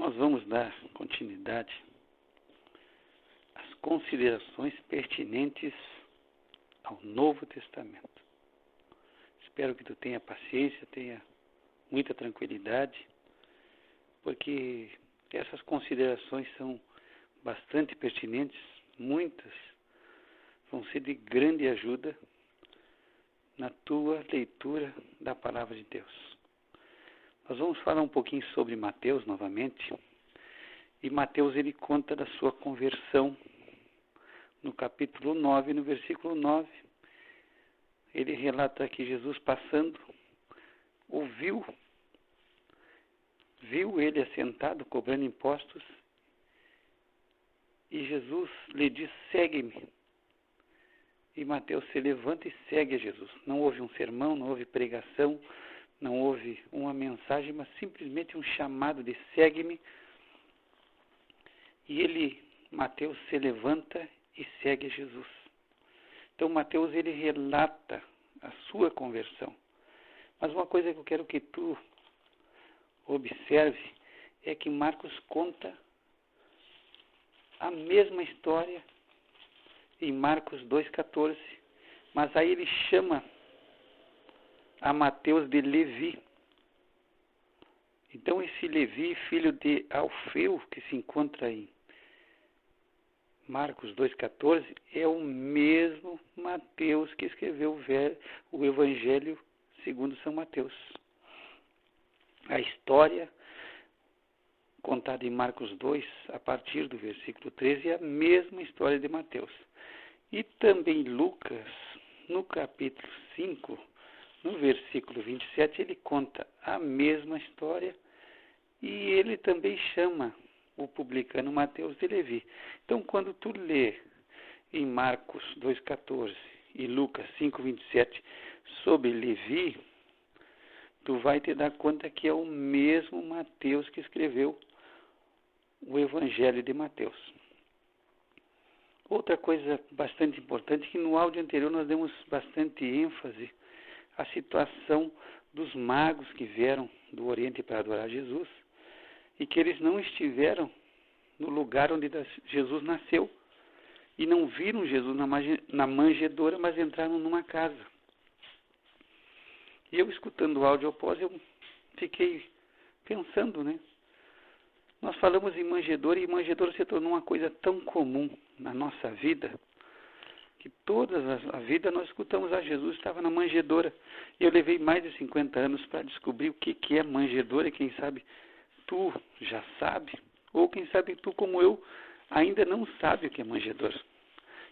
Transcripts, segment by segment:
Nós vamos dar continuidade às considerações pertinentes ao Novo Testamento. Espero que tu tenha paciência, tenha muita tranquilidade, porque essas considerações são bastante pertinentes, muitas vão ser de grande ajuda na tua leitura da Palavra de Deus. Nós vamos falar um pouquinho sobre Mateus novamente, e Mateus ele conta da sua conversão no capítulo 9, no versículo 9, ele relata que Jesus passando, viu ele assentado, cobrando impostos, e Jesus lhe diz, segue-me. E Mateus se levanta e segue a Jesus. Não houve um sermão, não houve pregação, não houve uma mensagem, mas simplesmente um chamado de segue-me. E Mateus se levanta e segue a Jesus. Então Mateus ele relata a sua conversão. Mas uma coisa que eu quero que tu observe é que Marcos conta a mesma história em Marcos 2,14, mas aí ele chama a Mateus de Levi. Então esse Levi, filho de Alfeu, que se encontra em Marcos 2,14, é o mesmo Mateus que escreveu o Evangelho segundo São Mateus. A história contada em Marcos 2, a partir do versículo 13, é a mesma história de Mateus. E também Lucas, no capítulo 5, no versículo 27, ele conta a mesma história e ele também chama o publicano Mateus de Levi. Então, quando tu lê em Marcos 2,14 e Lucas 5,27 sobre Levi, tu vai te dar conta que é o mesmo Mateus que escreveu o Evangelho de Mateus. Outra coisa bastante importante é que no áudio anterior nós demos bastante ênfase à situação dos magos que vieram do Oriente para adorar Jesus e que eles não estiveram no lugar onde Jesus nasceu e não viram Jesus na manjedoura, mas entraram numa casa. E eu escutando o áudio após, eu fiquei pensando, né? Nós falamos em manjedoura e manjedoura se tornou uma coisa tão comum na nossa vida que toda a vida nós escutamos, Jesus estava na manjedoura. E eu levei mais de 50 anos para descobrir o que é manjedoura e quem sabe tu já sabe, ou quem sabe tu como eu ainda não sabe o que é manjedoura.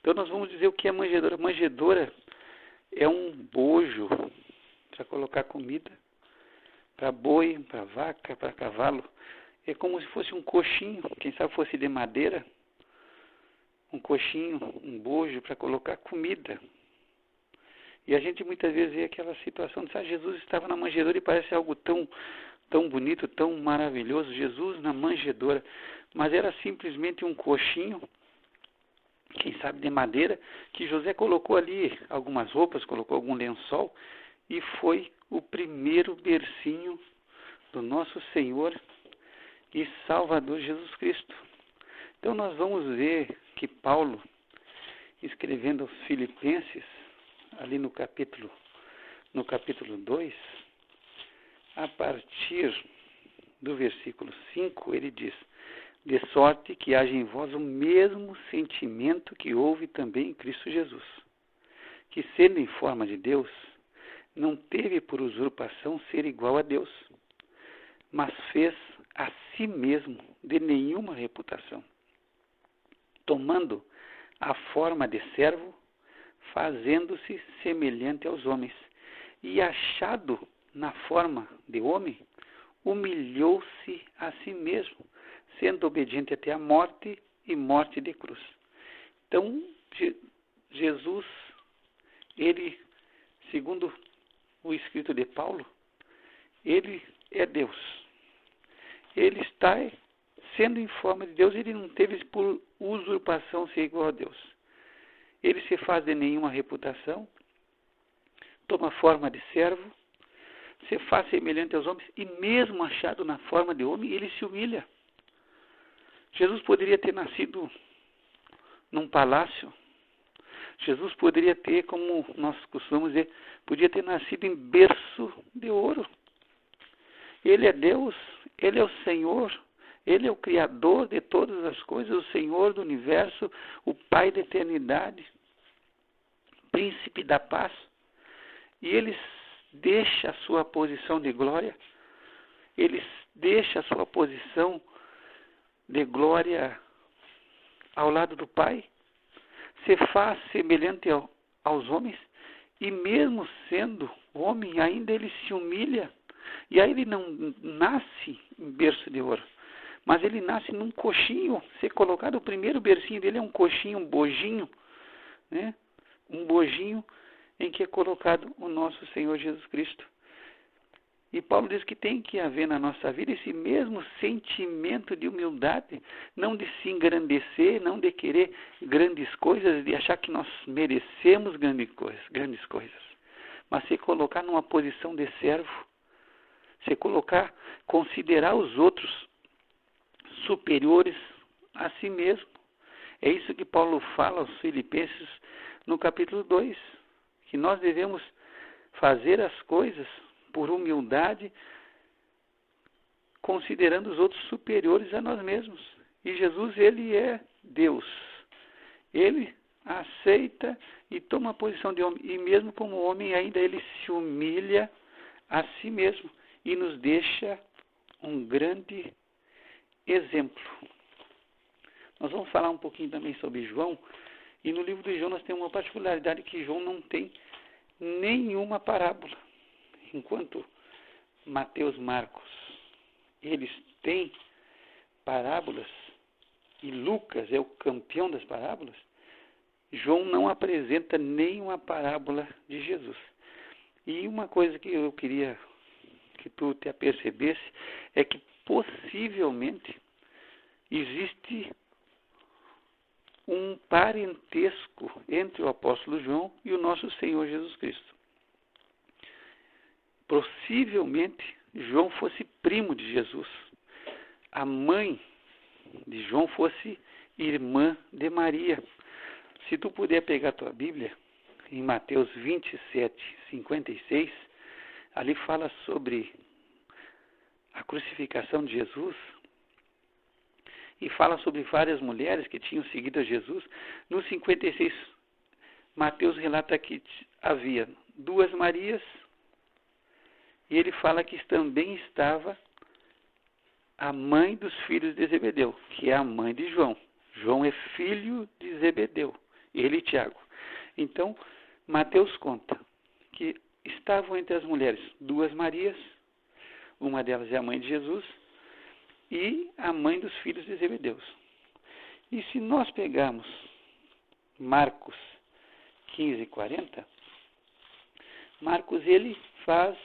Então nós vamos dizer o que é manjedoura. Manjedoura é um bojo para colocar comida para boi, para vaca, para cavalo. É como se fosse um coxinho, quem sabe fosse de madeira, um coxinho, um bojo para colocar comida. E a gente muitas vezes vê aquela situação de Jesus estava na manjedoura e parece algo tão bonito, tão maravilhoso, Jesus na manjedoura, mas era simplesmente um coxinho, quem sabe de madeira, que José colocou ali algumas roupas, colocou algum lençol, e foi o primeiro bercinho do nosso Senhor e Salvador Jesus Cristo. Então nós vamos ver que Paulo, escrevendo aos Filipenses, ali no capítulo 2, a partir do versículo 5, ele diz, de sorte que haja em vós o mesmo sentimento que houve também em Cristo Jesus, que sendo em forma de Deus, não teve por usurpação ser igual a Deus, mas fez a si mesmo de nenhuma reputação, tomando a forma de servo, fazendo-se semelhante aos homens, e achado na forma de homem, humilhou-se a si mesmo, sendo obediente até a morte e morte de cruz. Então, Jesus, ele, segundo o escrito de Paulo, ele é Deus. Ele está sendo em forma de Deus, ele não teve por usurpação ser igual a Deus. Ele se faz de nenhuma reputação, toma forma de servo, se faz semelhante aos homens, e mesmo achado na forma de homem, ele se humilha. Jesus poderia ter nascido num palácio. Jesus poderia ter, como nós costumamos dizer, podia ter nascido em berço de ouro. Ele é Deus, Ele é o Senhor, Ele é o Criador de todas as coisas, o Senhor do universo, o Pai da eternidade, Príncipe da paz. E Ele deixa a sua posição de glória, Ele deixa a sua posição de glória ao lado do Pai, se faz semelhante aos homens, e mesmo sendo homem, ainda ele se humilha, e aí ele não nasce em berço de ouro, mas ele nasce num coxinho. Se colocar o primeiro bercinho dele é um coxinho, um bojinho, né? Um bojinho em que é colocado o nosso Senhor Jesus Cristo. E Paulo diz que tem que haver na nossa vida esse mesmo sentimento de humildade, não de se engrandecer, não de querer grandes coisas, de achar que nós merecemos grandes coisas, mas se colocar numa posição de servo, se colocar, considerar os outros superiores a si mesmo. É isso que Paulo fala aos Filipenses no capítulo 2, que nós devemos fazer as coisas por humildade, considerando os outros superiores a nós mesmos. E Jesus, ele é Deus. Ele aceita e toma a posição de homem. E mesmo como homem, ainda ele se humilha a si mesmo e nos deixa um grande exemplo. Nós vamos falar um pouquinho também sobre João. E no livro de João nós temos uma particularidade, que João não tem nenhuma parábola. Enquanto Mateus, Marcos, eles têm parábolas, e Lucas é o campeão das parábolas, João não apresenta nenhuma parábola de Jesus. E uma coisa que eu queria que tu te apercebesse é que possivelmente existe um parentesco entre o apóstolo João e o nosso Senhor Jesus Cristo. Possivelmente João fosse primo de Jesus, a mãe de João fosse irmã de Maria. Se tu puder pegar a tua Bíblia, em Mateus 27, 56, ali fala sobre a crucificação de Jesus e fala sobre várias mulheres que tinham seguido a Jesus. No 56, Mateus relata que havia 2 Marias, e ele fala que também estava a mãe dos filhos de Zebedeu, que é a mãe de João. João é filho de Zebedeu, ele e Tiago. Então, Mateus conta que estavam entre as mulheres 2 Marias, uma delas é a mãe de Jesus, e a mãe dos filhos de Zebedeu. E se nós pegarmos Marcos 15, 40, Marcos ele faz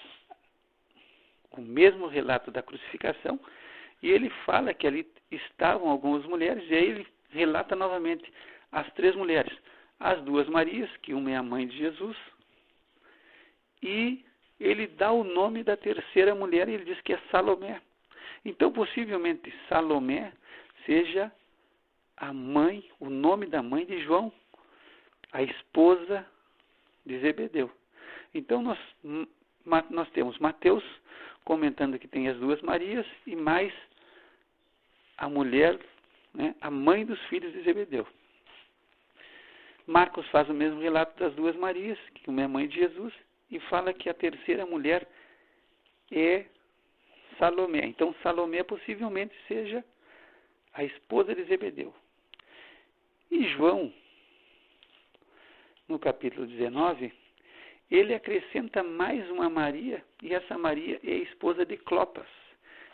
o mesmo relato da crucificação, e ele fala que ali estavam algumas mulheres, e aí ele relata novamente as 3 mulheres, as 2 Marias, que uma é a mãe de Jesus, e ele dá o nome da terceira mulher, e ele diz que é Salomé. Então, possivelmente, Salomé seja a mãe, o nome da mãe de João, a esposa de Zebedeu. Então, nós temos Mateus comentando que tem as 2 Marias e mais a mulher, né, a mãe dos filhos de Zebedeu. Marcos faz o mesmo relato das 2 Marias, que uma é a mãe de Jesus, e fala que a terceira mulher é Salomé. Então, Salomé possivelmente seja a esposa de Zebedeu. E João, no capítulo 19, ele acrescenta mais uma Maria, e essa Maria é a esposa de Clopas.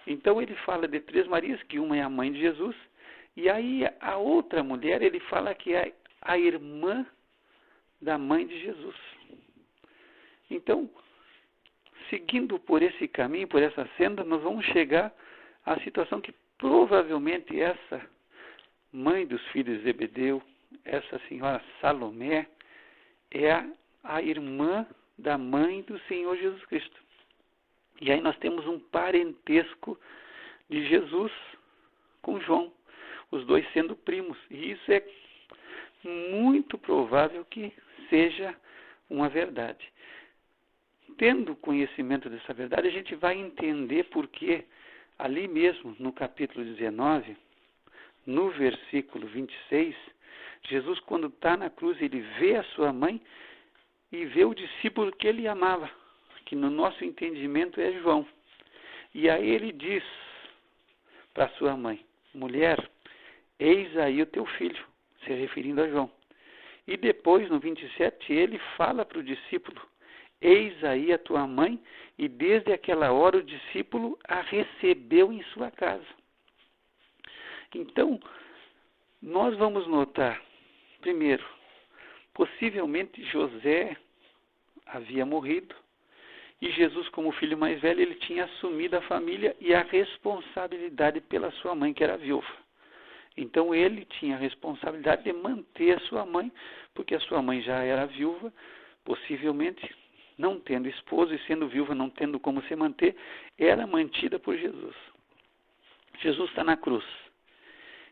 Então ele fala de 3 Marias, que uma é a mãe de Jesus, e aí a outra mulher ele fala que é a irmã da mãe de Jesus. Então, seguindo por esse caminho, por essa senda, nós vamos chegar à situação que provavelmente essa mãe dos filhos de Zebedeu, essa senhora Salomé, é a irmã da mãe do Senhor Jesus Cristo. E aí nós temos um parentesco de Jesus com João. os dois sendo primos. E isso é muito provável que seja uma verdade. Tendo conhecimento dessa verdade, a gente vai entender por que ali mesmo no capítulo 19, no versículo 26, Jesus, quando está na cruz, ele vê a sua mãe e vê o discípulo que ele amava, que no nosso entendimento é João. E aí ele diz para sua mãe: mulher, eis aí o teu filho, se referindo a João. E depois, no 27, ele fala para o discípulo: eis aí a tua mãe, e desde aquela hora o discípulo a recebeu em sua casa. Então, nós vamos notar, primeiro, possivelmente José havia morrido, e Jesus, como filho mais velho, ele tinha assumido a família e a responsabilidade pela sua mãe, que era viúva. Então ele tinha a responsabilidade de manter a sua mãe, porque a sua mãe já era viúva, possivelmente não tendo esposo e sendo viúva, não tendo como se manter, era mantida por Jesus. Jesus está na cruz.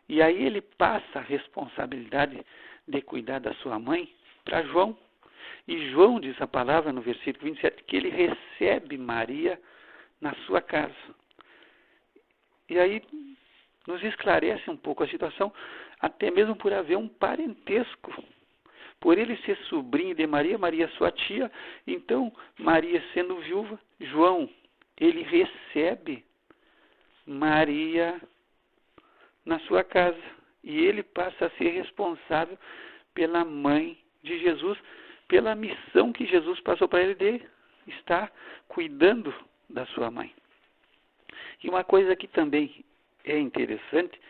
E aí ele passa a responsabilidade de cuidar da sua mãe para João. E João diz a palavra no versículo 27 que ele recebe Maria na sua casa. E aí nos esclarece um pouco a situação, até mesmo por haver um parentesco. Por ele ser sobrinho de Maria, Maria sua tia, então Maria sendo viúva, João, ele recebe Maria na sua casa. E ele passa a ser responsável pela mãe de Jesus, pela missão que Jesus passou para ele de estar cuidando da sua mãe. E uma coisa que também é interessante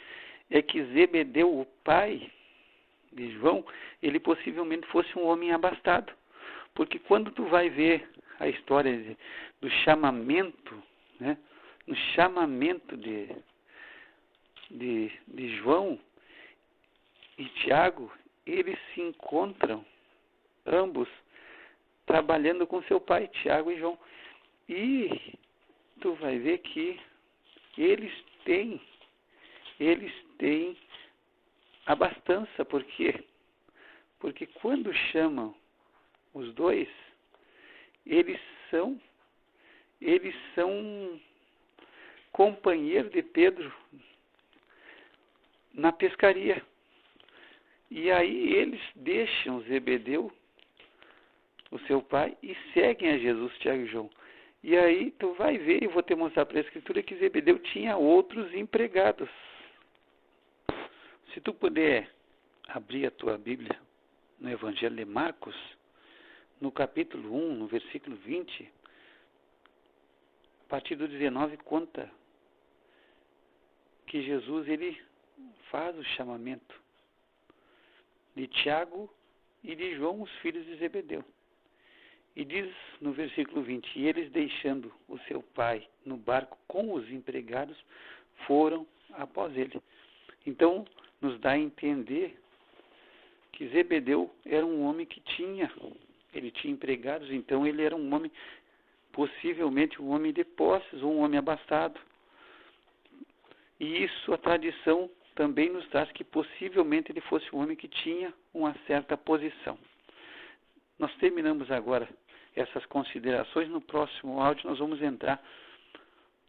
é que Zebedeu, o pai de João, ele possivelmente fosse um homem abastado. Porque quando tu vai ver a história do chamamento, né, no chamamento de João e Tiago, eles se encontram ambos trabalhando com seu pai, Tiago e João. E tu vai ver que eles têm abastança. Por quê? Porque quando chamam os dois, eles são companheiros de Pedro na pescaria. E aí eles deixam Zebedeu, o seu pai, e seguem a Jesus, Tiago e João. E aí tu vai ver, eu vou te mostrar para a Escritura, que Zebedeu tinha outros empregados. Se tu puder abrir a tua Bíblia no Evangelho de Marcos, no capítulo 1, no versículo 20, a partir do 19, conta que Jesus ele faz o chamamento de Tiago e de João, os filhos de Zebedeu. E diz no versículo 20, e eles deixando o seu pai no barco com os empregados, foram após ele. Então, nos dá a entender que Zebedeu era um homem que tinha empregados, então ele era um homem, possivelmente um homem de posses, ou um homem abastado. E isso, a tradição também nos traz que possivelmente ele fosse um homem que tinha uma certa posição. Nós terminamos agora essas considerações. No próximo áudio nós vamos entrar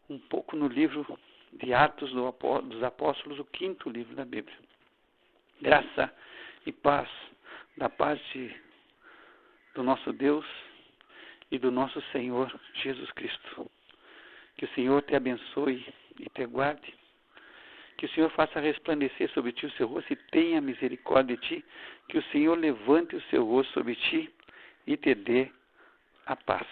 um pouco no livro de Atos dos Apóstolos, o 5º livro da Bíblia. Graça e paz da parte do nosso Deus e do nosso Senhor Jesus Cristo. Que o Senhor te abençoe e te guarde. Que o Senhor faça resplandecer sobre ti o seu rosto e tenha misericórdia de ti. Que o Senhor levante o seu rosto sobre ti e te dê a paz.